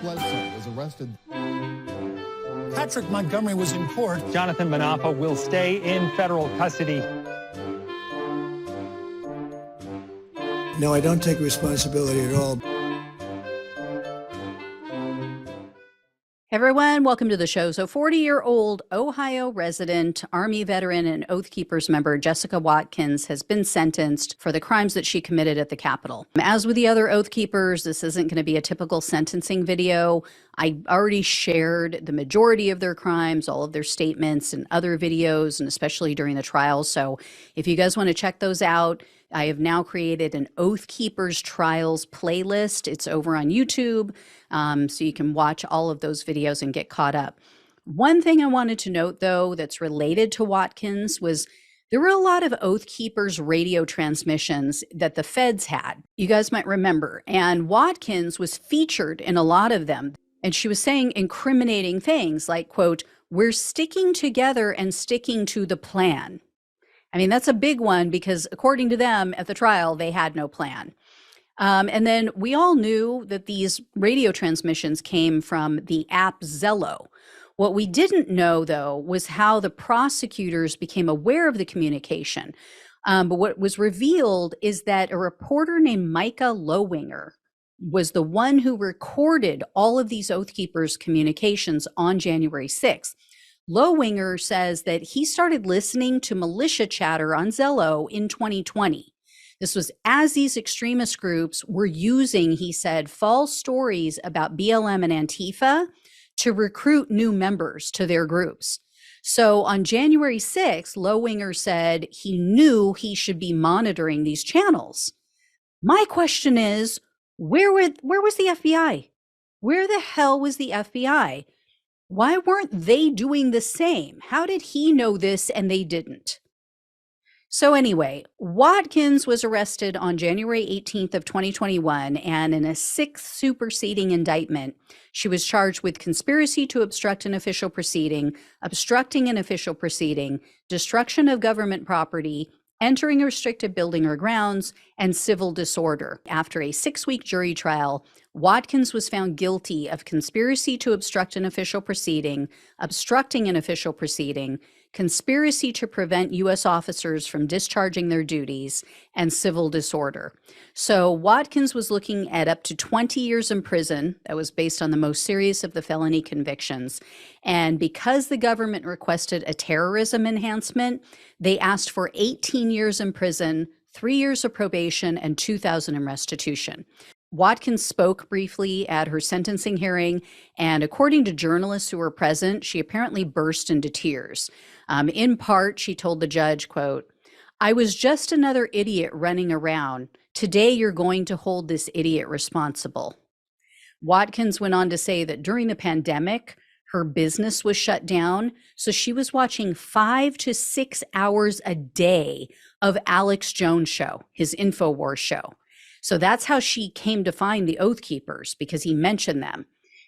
Bledsoe was arrested. Patrick Montgomery was in court. Jonathan Manapa will stay in federal custody. No, I don't take responsibility at all. Hey everyone, welcome to the show. So 40-year-old Ohio resident, Army veteran, and Oath Keepers member Jessica Watkins has been sentenced for the crimes that she committed at the Capitol. As with the other Oath Keepers, this isn't going to be a typical sentencing video. I already shared the majority of their crimes, all of their statements and other videos, and especially during the trial. So if you guys want to check those out, I have now created an Oath Keepers Trials playlist. It's over on YouTube, so you can watch all of those videos and get caught up. One thing I wanted to note, though, that's related to Watkins was there were a lot of Oath Keepers radio transmissions that the feds had. You guys might remember. And Watkins was featured in a lot of them. And she was saying incriminating things like, quote, "We're sticking together and sticking to the plan." I mean, that's a big one because according to them at the trial, they had no plan. And then we all knew that these radio transmissions came from the app Zello. What we didn't know, though, was how the prosecutors became aware of the communication. But what was revealed is that a reporter named Micah Lowinger was the one who recorded all of these Oath Keepers communications on January 6th. Lowinger says that he started listening to militia chatter on Zello in 2020. This was as these extremist groups were using, he said, false stories about BLM and Antifa to recruit new members to their groups. So on January 6th, Lowinger said he knew he should be monitoring these channels. My question is, where was the FBI? Where the hell was the FBI? Why weren't they doing the same? How did he know this and they didn't? So anyway, Watkins was arrested on January 18th of 2021, and in a sixth superseding indictment, she was charged with conspiracy to obstruct an official proceeding, obstructing an official proceeding, destruction of government property, entering a restricted building or grounds, and civil disorder. After a 6-week jury trial, Watkins was found guilty of conspiracy to obstruct an official proceeding, obstructing an official proceeding, conspiracy to prevent U.S. officers from discharging their duties, and civil disorder. So Watkins was looking at up to 20 years in prison. That was based on the most serious of the felony convictions. And because the government requested a terrorism enhancement, they asked for 18 years in prison, 3 years of probation, and $2,000 in restitution. Watkins spoke briefly at her sentencing hearing, and according to journalists who were present, she apparently burst into tears. In part, she told the judge, quote, "I was just another idiot running around. Today, you're going to hold this idiot responsible." Watkins went on to say that during the pandemic, her business was shut down, so she was watching 5 to 6 hours a day of Alex Jones' show, his InfoWars show. So that's how she came to find the Oath Keepers, because he mentioned them.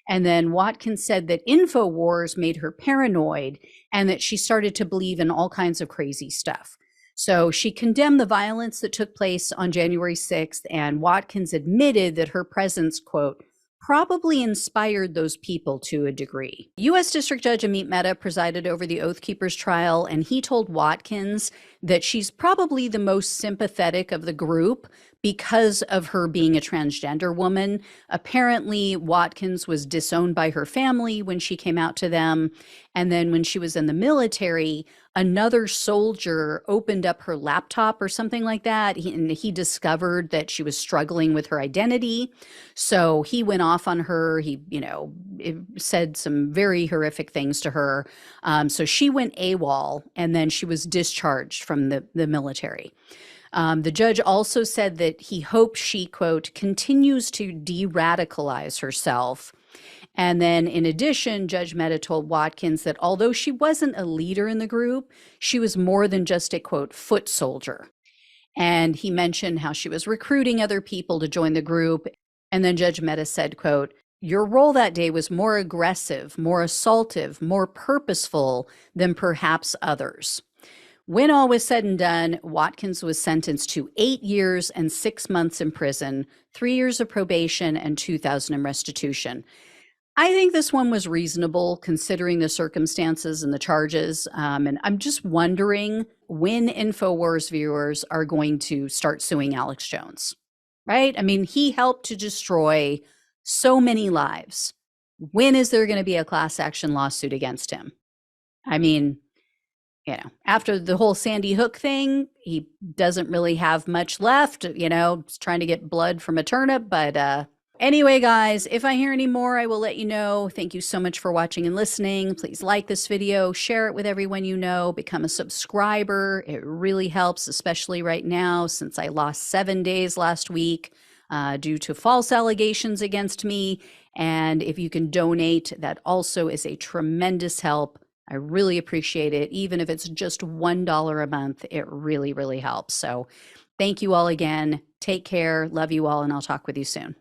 And then Watkins said that InfoWars made her paranoid and that she started to believe in all kinds of crazy stuff. So she condemned the violence that took place on January 6th, and Watkins admitted that her presence, quote, probably inspired those people to a degree. U.S. District Judge Amit Mehta presided over the Oath Keepers trial, and he told Watkins that she's probably the most sympathetic of the group because of her being a transgender woman. Apparently, Watkins was disowned by her family when she came out to them. And then when she was in the military, another soldier opened up her laptop or something like that. And he discovered that she was struggling with her identity. So he went off on her. He, said some very horrific things to her. So she went AWOL, and then she was discharged from the military. The judge also said that he hopes she, quote, continues to de-radicalize herself. And then in addition, Judge Mehta told Watkins that although she wasn't a leader in the group, she was more than just a, quote, foot soldier. And he mentioned how she was recruiting other people to join the group. And then Judge Mehta said, quote, "Your role that day was more aggressive, more assaultive, more purposeful than perhaps others." When all was said and done, Watkins was sentenced to 8 years and 6 months in prison, 3 years of probation, and $2,000 in restitution. I think this one was reasonable considering the circumstances and the charges. And I'm just wondering when InfoWars viewers are going to start suing Alex Jones, right? I mean, he helped to destroy so many lives. When is there going to be a class action lawsuit against him? I mean, after the whole Sandy Hook thing, he doesn't really have much left, he's trying to get blood from a turnip. But anyway, guys, if I hear any more, I will let you know. Thank you so much for watching and listening. Please like this video, share it with everyone you know, become a subscriber. It really helps, especially right now since I lost 7 days last week due to false allegations against me. And if you can donate, that also is a tremendous help. I really appreciate it. Even if it's just $1 a month, it really, really helps. So thank you all again. Take care. Love you all, and I'll talk with you soon.